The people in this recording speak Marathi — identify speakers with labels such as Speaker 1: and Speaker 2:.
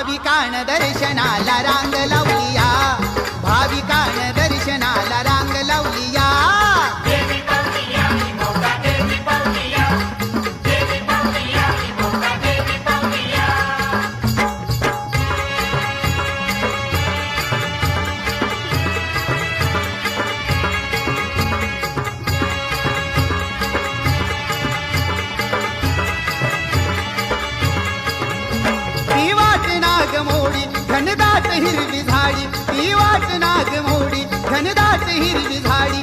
Speaker 1: भाविकान दर्शनाला रांग लावलिया, भाविकान दर्शनाला रांग लावलिया.
Speaker 2: देवी पावलिया मोगा देवी पावलिया, देवी पावलिया मोगा देवी पावलिया.
Speaker 1: ती वाट नागमोडी घनदाट हिरवी झाडी, ती वाट नागमोडी घनदाट हिरवी झाडी.